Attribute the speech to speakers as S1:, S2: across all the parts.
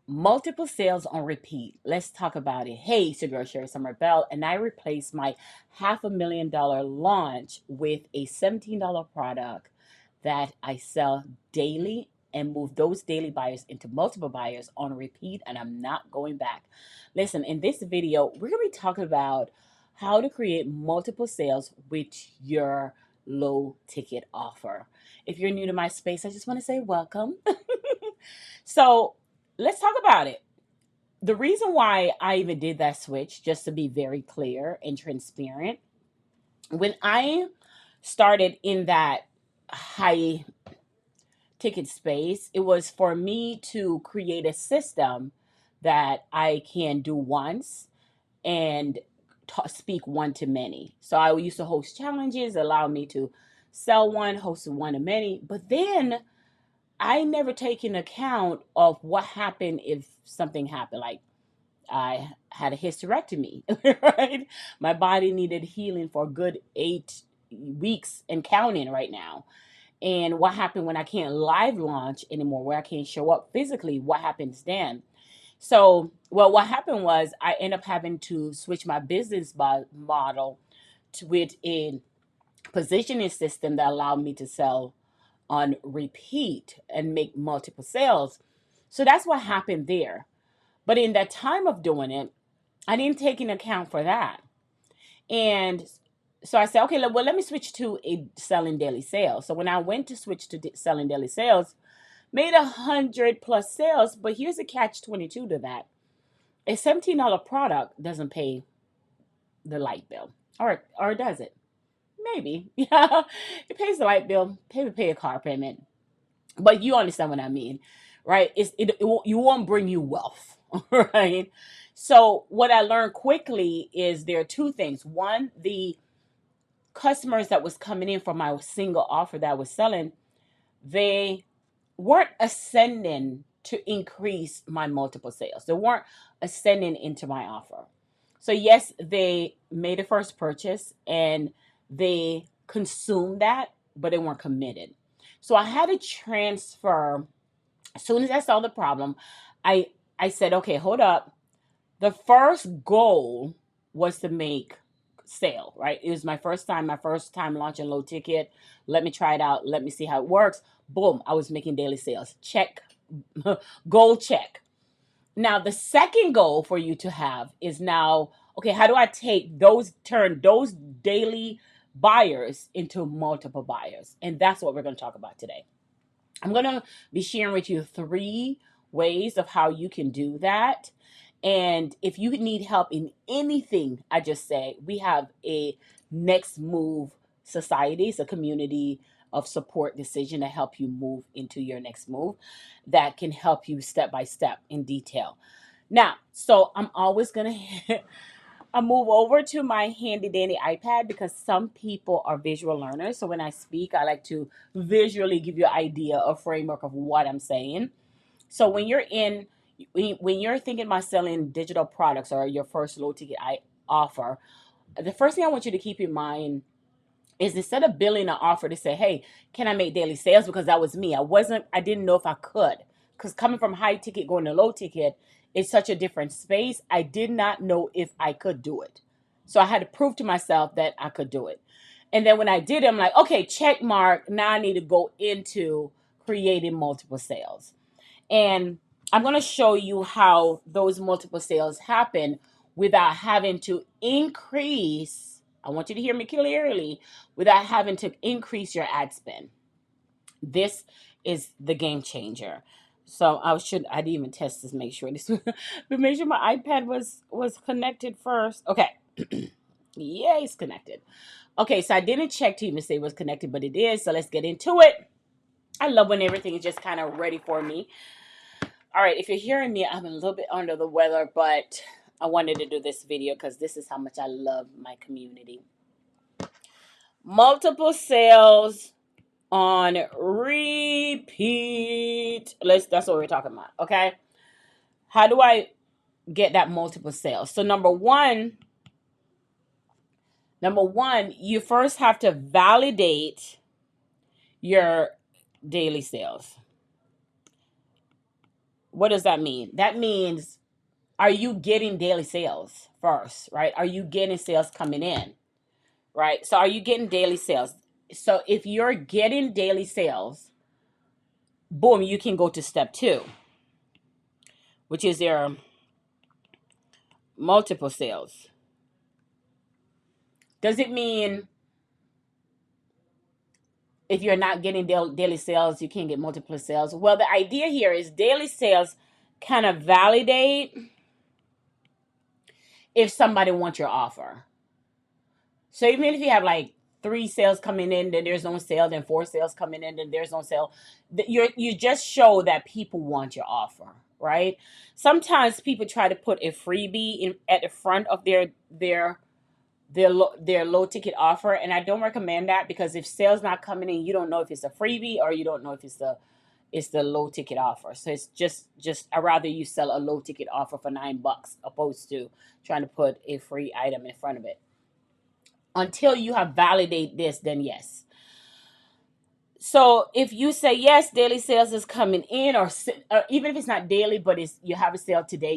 S1: Multiple sales on repeat. Let's talk about it. Hey, it's your girl Sherry Summer Bell, and I replaced my $500,000 launch with a $17 product that I sell daily and move those daily buyers into multiple buyers on repeat, and I'm not going back. Listen, in this video, we're gonna be talking about how to create multiple sales with your low ticket offer. If you're new to my space, I just want to say welcome. So let's talk about it. The reason why I even did that switch, just to be very clear and transparent, when I started in that high ticket space, it was for me to create a system that I can do once and speak one to many. So I used to host challenges, allow me to sell one, host one to many. But then I never take into account of what happened if something happened. Like I had a hysterectomy, right? My body needed healing for a good 8 weeks and counting right now. And what happened when I can't live launch anymore, where I can't show up physically? What happens then? So, well, what happened was I ended up having to switch my business model with a positioning system that allowed me to sell on repeat and make multiple sales. So that's what happened there. But in that time of doing it, I didn't take into account for that. And so I said, okay, well, let me switch to a selling daily sales. So when I went to switch to selling daily sales, made 100+ sales. But here's a catch 22 to that. A $17 product doesn't pay the light bill. Or does it? Maybe. Yeah. It pays the light bill, pay a car payment. But you understand what I mean, right? You won't bring you wealth, right? So what I learned quickly is there are two things. One, the customers that was coming in for my single offer that I was selling, they weren't ascending to increase my multiple sales. They weren't ascending into my offer. So yes, they made a first purchase and they consumed that, but they weren't committed. So I had to transfer. As soon as I saw the problem, I I said, okay, hold up. The first goal was to make sale, right? It was my first time launching low ticket. Let me try it out. Let me see how it works. Boom, I was making daily sales. Check. Goal check. Now, the second goal for you to have is now, okay, how do I turn those daily buyers into multiple buyers? And that's what we're going to talk about today. I'm going to be sharing with you 3 ways of how you can do that. And if you need help in anything I just say, we have a Next Move Society. It's a community of support decision to help you move into your next move that can help you step by step in detail. Now, so I'm always going to I move over to my handy dandy iPad because some people are visual learners. So when I speak, I like to visually give you an idea, a framework of what I'm saying. So when you're thinking about selling digital products or your first low ticket offer, the first thing I want you to keep in mind is instead of building an offer to say, hey, can I make daily sales? Because that was me. I didn't know if I could. Because coming from high ticket going to low ticket is such a different space. I did not know if I could do it. So I had to prove to myself that I could do it. And then when I did it, I'm like, okay, check mark. Now I need to go into creating multiple sales. And I'm going to show you how those multiple sales happen without having to increase. I want you to hear me clearly, without having to increase your ad spend. This is the game changer. So I didn't even test this, make sure this, but make sure my iPad was connected first. Okay. Yeah, it's connected. Okay, so I didn't check to even say it was connected, but it is. So let's get into it. I love when everything is just kind of ready for me. All right, if you're hearing me, I'm a little bit under the weather, but I wanted to do this video because this is how much I love my community. Multiple sales on repeat. That's what we're talking about, okay? How do I get that multiple sales? So number one, you first have to validate your daily sales. What does that mean? That means, are you getting daily sales first, right? Are you getting sales coming in, right? So are you getting daily sales? So if you're getting daily sales, boom, you can go to step two, which is your multiple sales. Does it mean if you're not getting daily sales, you can't get multiple sales? Well, the idea here is daily sales kind of validate if somebody wants your offer. So even if you have like 3 sales coming in, then there's no sale, then 4 sales coming in, then there's no sale. You just show that people want your offer, right? Sometimes people try to put a freebie in at the front of their low ticket offer, and I don't recommend that, because if sales not coming in, you don't know if it's a freebie or you don't know if it's the low ticket offer. So it's just I rather you sell a low ticket offer for $9 opposed to trying to put a free item in front of it. Until you have validated this, then yes. So if you say yes, daily sales is coming in, or even if it's not daily, but it's you have a sale today,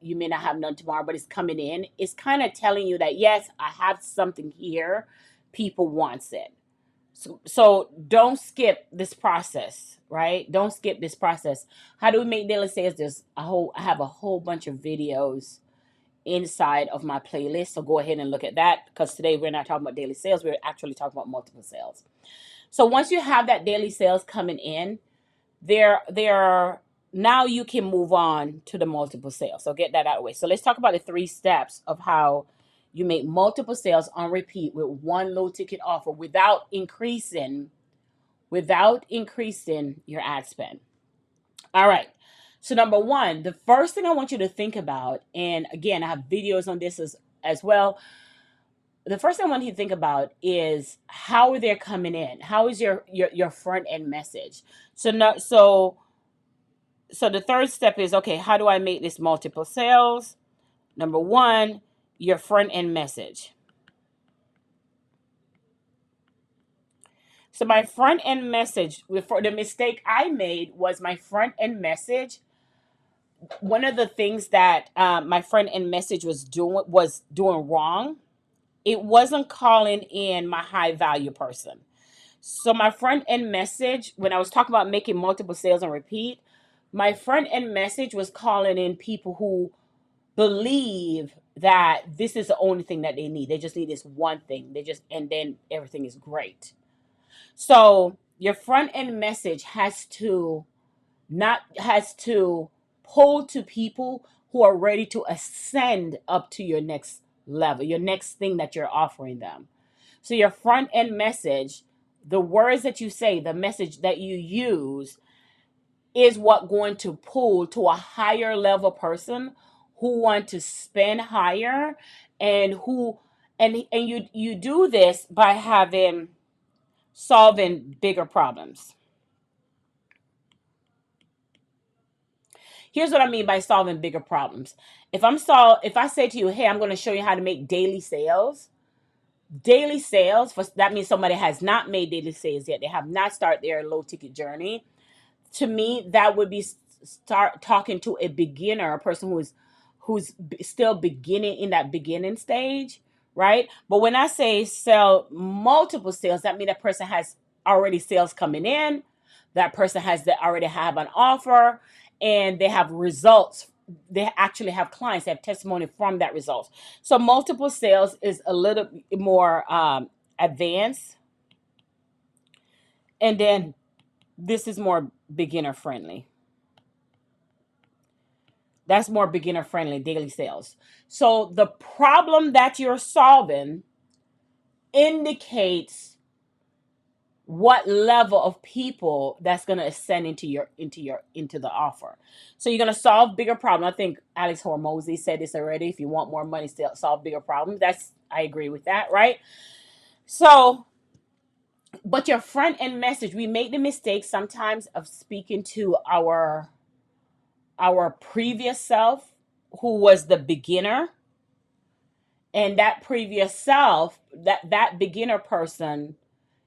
S1: you may not have none tomorrow, but it's coming in. It's kind of telling you that yes, I have something here, people wants it. So don't skip this process, right? Don't skip this process. How do we make daily sales? I have a whole bunch of videos inside of my playlist. So go ahead and look at that, because today we're not talking about daily sales. We're actually talking about multiple sales. So once you have that daily sales coming in, there now you can move on to the multiple sales. So get that out of the way. So let's talk about the 3 steps of how you make multiple sales on repeat with one low ticket offer without increasing your ad spend. All right. So number one, the first thing I want you to think about, and again, I have videos on this as well. The first thing I want you to think about is how they're coming in. How is your front end message? So the third step is, okay, how do I make this multiple sales? Number one, your front end message. So my front end message, for the mistake I made was my front end message. One of the things that my front end message was doing wrong. It wasn't calling in my high value person. So my front end message, when I was talking about making multiple sales on repeat, my front end message was calling in people who believe that this is the only thing that they need. They just need this one thing. And then everything is great. So your front end message has to pull to people who are ready to ascend up to your next level, your next thing that you're offering them. So your front end message, the words that you say, the message that you use is what going to pull to a higher level person who want to spend higher, and you do this by solving bigger problems. Here's what I mean by solving bigger problems. If I say to you, hey, I'm going to show you how to make daily sales. Daily sales, that means somebody has not made daily sales yet. They have not started their low ticket journey. To me, that would be start talking to a beginner, a person who's still beginning in that beginning stage, right? But when I say sell multiple sales, that means that person has already sales coming in. That person already have an offer, and they have results. They actually have clients. They have testimony from that result. So multiple sales is a little more advanced, and then this is more beginner friendly. That's more beginner friendly, daily sales. So the problem that you're solving indicates what level of people that's going to ascend into the offer. So you're going to solve bigger problems. I think Alex Hormozy said this already. If you want more money, still solve bigger problems. I agree with that, right? So, but your front end message, we make the mistake sometimes of speaking to our previous self, who was the beginner, and that previous self, that beginner person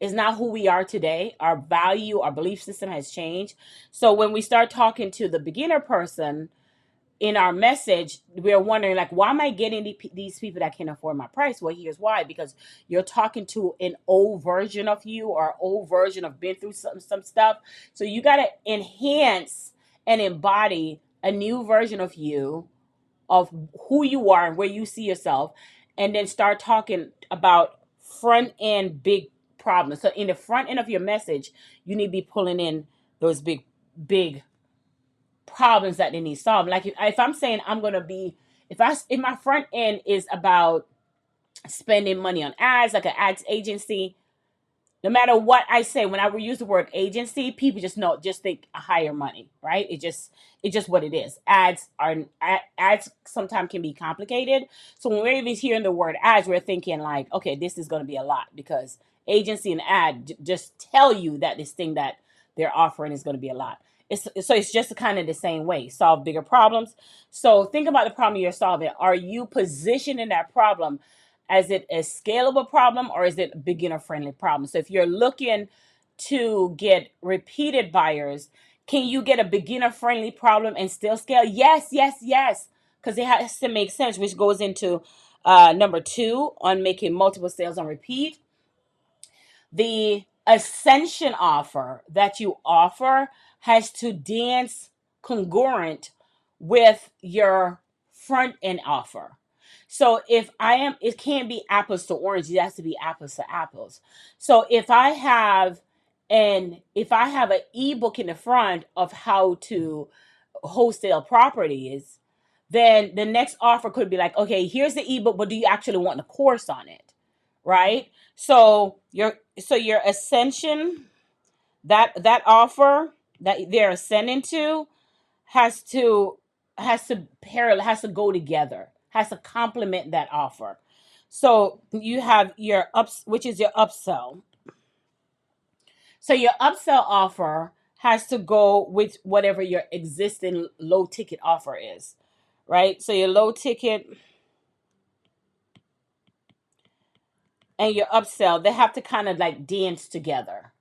S1: is not who we are today. Our value, our belief system has changed. So when we start talking to the beginner person in our message, we're wondering like, why am I getting these people that can afford my price? Well, here's why: because you're talking to an old version of you, or old version of been through some stuff. So you got to enhance and embody a new version of you, of who you are and where you see yourself, and then start talking about front end big problems. So in the front end of your message, you need to be pulling in those big problems that they need solved. Like if I'm saying I'm gonna be, if my front end is about spending money on ads, like an ads agency, no matter what I say, when I use the word agency, people just think higher money, right? It's just what it is. Ads sometimes can be complicated. So when we're even hearing the word ads, we're thinking like, okay, this is going to be a lot, because agency and ad just tell you that this thing that they're offering is going to be a lot. It's just kind of the same way. Solve bigger problems. So think about the problem you're solving. Are you positioning that problem as it a scalable problem, or is it a beginner friendly problem? So if you're looking to get repeated buyers, can you get a beginner friendly problem and still scale? Yes, yes, yes. Because it has to make sense, which goes into number 2 on making multiple sales on repeat. The ascension offer that you offer has to dance congruent with your front end offer. So it can't be apples to oranges. It has to be apples to apples. So if I have an ebook in the front of how to wholesale properties, then the next offer could be like, okay, here's the ebook, but do you actually want the course on it? Right? So your ascension, that offer that they're ascending to, has to has to go together, has to complement that offer. So you have your ups, which is your upsell. So your upsell offer has to go with whatever your existing low ticket offer is, right? So your low ticket and your upsell, they have to kind of like dance together.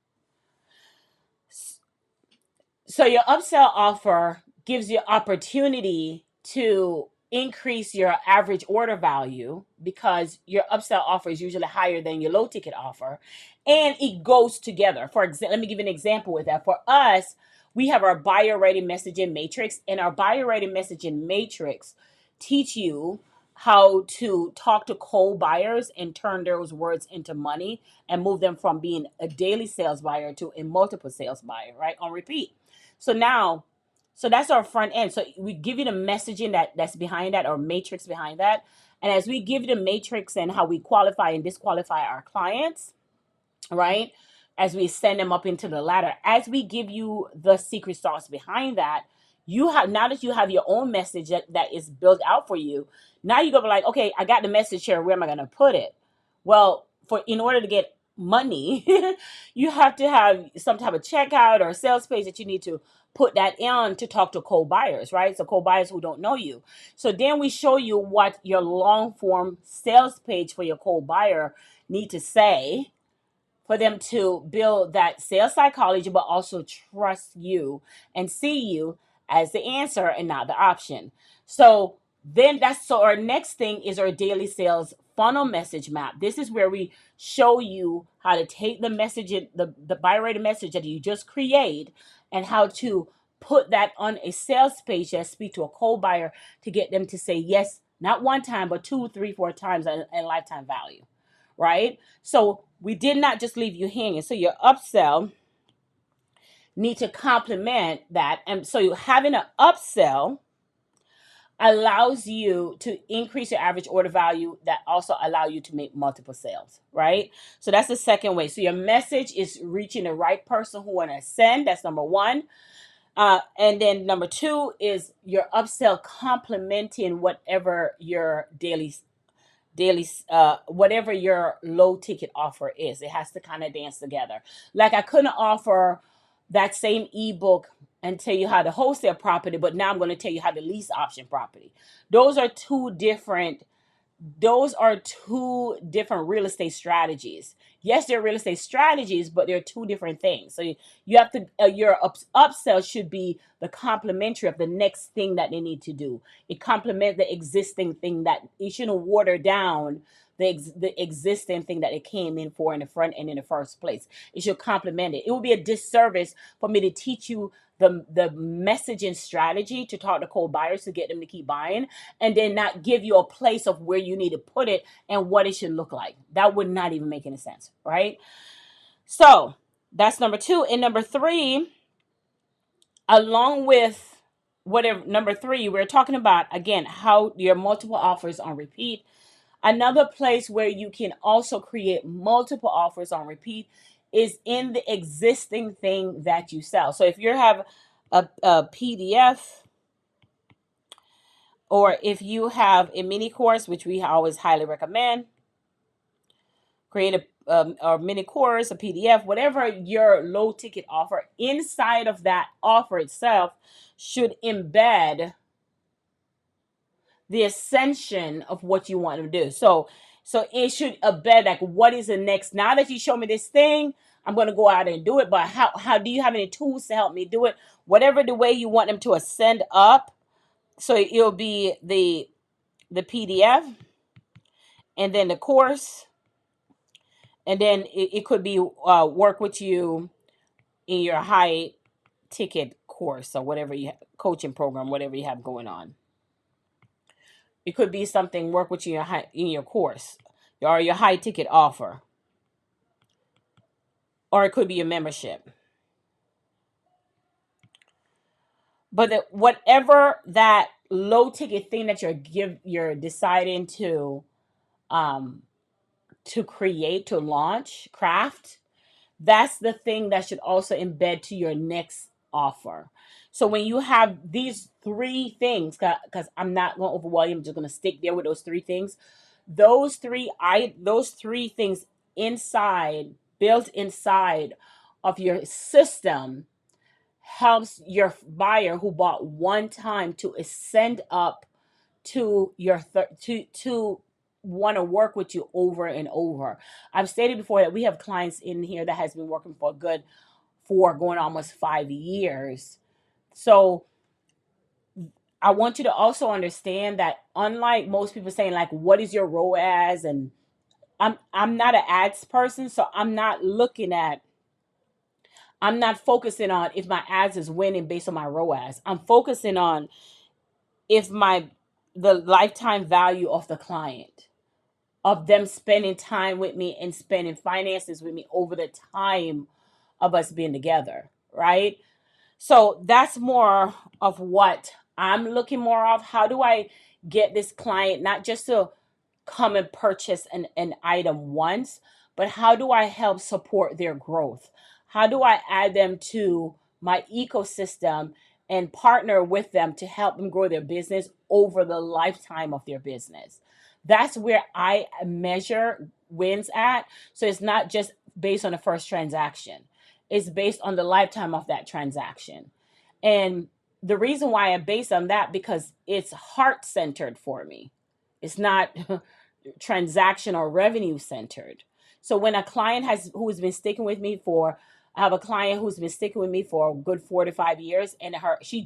S1: So your upsell offer gives you opportunity to increase your average order value, because your upsell offer is usually higher than your low ticket offer, and it goes together. For example, let me give you an example with that. For us, we have our buyer ready messaging matrix, and our buyer ready messaging matrix teach you how to talk to cold buyers and turn those words into money, and move them from being a daily sales buyer to a multiple sales buyer, right? On repeat. So now, so that's our front end. So we give you the messaging that's behind that, or matrix behind that. And as we give you the matrix and how we qualify and disqualify our clients, right? As we send them up into the ladder, as we give you the secret sauce behind that, you have, now that you have your own message that is built out for you, now you go be like, okay, I got the message here. Where am I going to put it? Well, in order to get money, you have to have some type of checkout or sales page that you need to put that in to talk to cold buyers, right? So cold buyers who don't know you. So then we show you what your long form sales page for your cold buyer need to say for them to build that sales psychology, but also trust you and see you as the answer and not the option. So so our next thing is our daily sales funnel message map. This is where we show you how to take the message, the buy rated message that you just create, and how to put that on a sales page that speak to a cold buyer to get them to say yes, not one time, but 2, 3, 4 times, and lifetime value, right? So we did not just leave you hanging. So your upsell need to complement that. And so having an upsell allows you to increase your average order value, that also allow you to make multiple sales, right? So that's the second way. So your message is reaching the right person who want to send. That's number 1. And then number 2 is your upsell complementing whatever your daily whatever your low ticket offer is. It has to kind of dance together. Like I couldn't offer that same ebook and tell you how to wholesale property, but now I'm going to tell you how to lease option property. Those are two different real estate strategies. Yes, they're real estate strategies, but they're two different things. So you have to, your upsell should be the complementary of the next thing that they need to do. It complement the existing thing, that it shouldn't water down the existing thing that it came in for in the front end in the first place. It should complement it. It would be a disservice for me to teach you the messaging strategy to talk to cold buyers to get them to keep buying, and then not give you a place of where you need to put it and what it should look like. That would not even make any sense, right? So that's number two. And number three, along with whatever, number three, we're talking about again how your multiple offers on repeat. Another place where you can also create multiple offers on repeat is in the existing thing that you sell. So if you have a PDF, or if you have a mini course, which we always highly recommend, create a mini course, a PDF, whatever your low ticket offer, inside of that offer itself should embed the ascension of what you want to do. So it should embed like, what is the next? Now that you show me this thing, I'm going to go out and do it. But how do you have any tools to help me do it? Whatever the way you want them to ascend up. So it'll be the PDF, and then the course, and then it could be work with you in your high ticket course or whatever you coaching program, whatever you have going on. It could be something work with you in your course or your high ticket offer, or it could be your membership. But whatever that low ticket thing that you're deciding um to create, to launch, craft, that's the thing that should also embed to your next offer. So when you have these three things, because I'm not going to overwhelm you, I'm just going to stick there with those three things. Those three things inside, built inside of your system, helps your buyer who bought one time to ascend up to your to want to work with you over and over. I've stated before that we have clients in here that has been working for going almost 5 years. So I want you to also understand that unlike most people saying like, what is your ROAS? And I'm not an ads person, so I'm not focusing on if my ads is winning based on my ROAS. I'm focusing on if the lifetime value of the client, of them spending time with me and spending finances with me over the time of us being together, right? So that's more of what I'm looking more of. How do I get this client not just to come and purchase an item once, but how do I help support their growth? How do I add them to my ecosystem and partner with them to help them grow their business over the lifetime of their business? That's where I measure wins at. So it's not just based on the first transaction. It's based on the lifetime of that transaction. And the reason why I base on that, because it's heart centered for me. It's not transaction or revenue centered. So when a client who's been sticking with me for, I have a client who's been sticking with me for a good 4 to 5 years, and she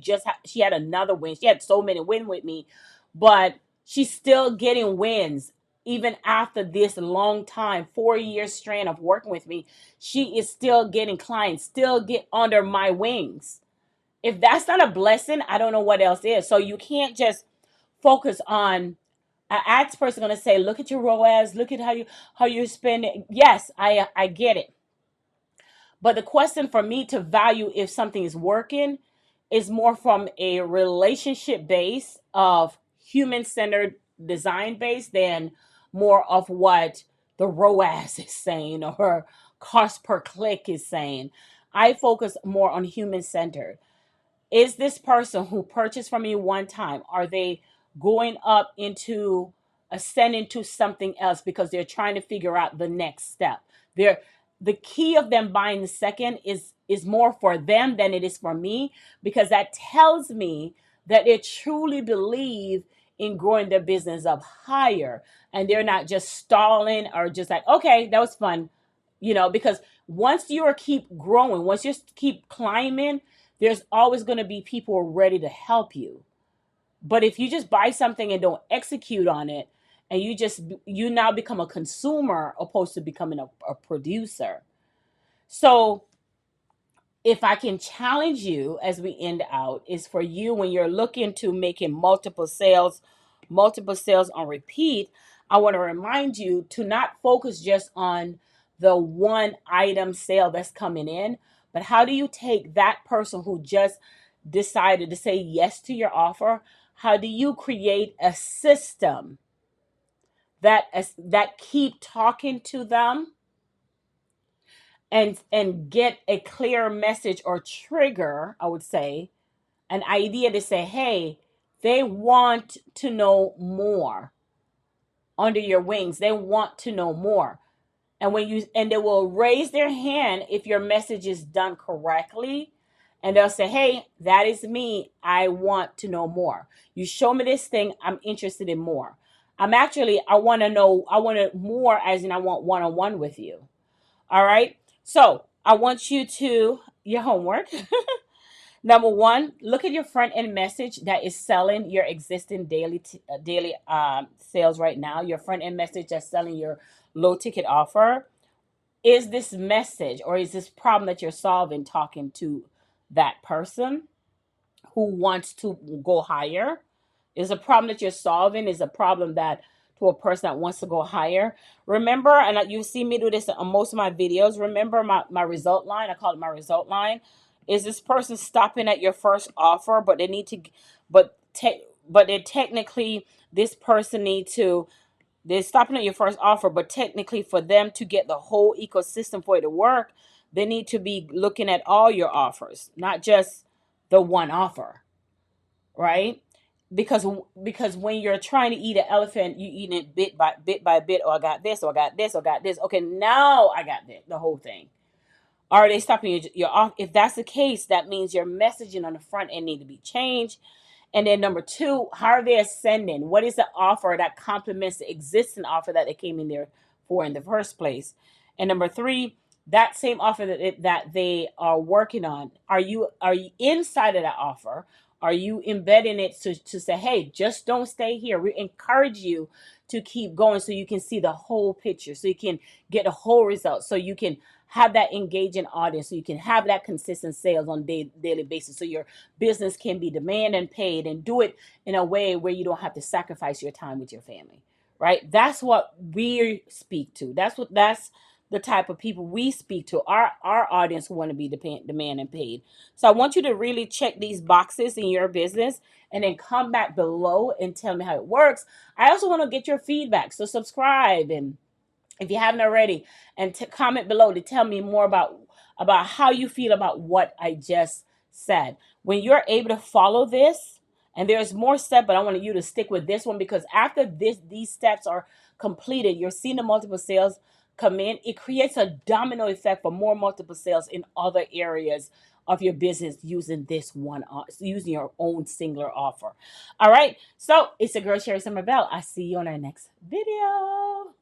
S1: had another win. She had so many wins with me, but she's still getting wins even after this long time, 4 years strand of working with me. She is still getting clients, still get under my wings. If that's not a blessing, I don't know what else is. So you can't just focus on, an ads person going to say, look at your ROAS, look at how you spend it. Yes, I get it. But the question for me to value if something is working is more from a relationship base of human centered design base than more of what the ROAS is saying or cost per click is saying. I focus more on human centered. Is this person who purchased from me one time, are they going up into ascending to something else because they're trying to figure out the next step? They're The key of them buying the second is more for them than it is for me, because that tells me that they truly believe in growing their business up higher, and they're not just stalling or just like, okay, that was fun, because once you keep growing, once you keep climbing, there's always going to be people ready to help you. But if you just buy something and don't execute on it, and you now become a consumer opposed to becoming a producer. So if I can challenge you as we end out, is for you, when you're looking to making multiple sales on repeat, I want to remind you to not focus just on the one item sale that's coming in, but how do you take that person who just decided to say yes to your offer? How do you create a system that keep talking to them and get a clear message or trigger, I would say, an idea to say, hey, they want to know more under your wings. They want to know more. And they will raise their hand if your message is done correctly. And they'll say, hey, that is me. I want to know more. You show me this thing. I'm interested in more. I want to know, I want to more, as in I want one-on-one with you. All right. So I want you to, your homework. Number one, look at your front end message that is selling your existing daily sales right now. Your front end message that's selling your low ticket offer. Is this message or is this problem that you're solving talking to that person who wants to go higher? Is a problem that you're solving is a problem that to a person that wants to go higher. Remember, and you see me do this on most of my videos. Remember my result line. I call it my result line. Is this person stopping at your first offer, but they need to, but they technically this person need to. They're stopping at your first offer, but technically for them to get the whole ecosystem for it to work, they need to be looking at all your offers, not just the one offer, right? Because when you're trying to eat an elephant, you eat it bit by bit. Oh, I got this, or I got this, or I got this. Okay, now I got the whole thing. Are they stopping your off? If that's the case, that means your messaging on the front end need to be changed. And then number two, how are they ascending? What is the offer that complements the existing offer that they came in there for in the first place? And number three, that same offer that they are working on, are you inside of that offer? Are you embedding it to say, hey, just don't stay here. We encourage you to keep going so you can see the whole picture, so you can get a whole result, so you can have that engaging audience, so you can have that consistent sales on daily basis, so your business can be demand and paid, and do it in a way where you don't have to sacrifice your time with your family, right? That's what we speak to. That's the type of people we speak to, our audience who want to be demand and paid. So I want you to really check these boxes in your business and then come back below and tell me how it works. I also want to get your feedback, so subscribe, and if you haven't already, and comment below to tell me more about how you feel about what I just said. When you're able to follow this, and there's more steps, but I want you to stick with this one, because after these steps are completed, you're seeing the multiple sales come in. It creates a domino effect for more multiple sales in other areas of your business using this one, using your own singular offer. All right. So it's a girl, Sherry Summer Bell. I see you on our next video.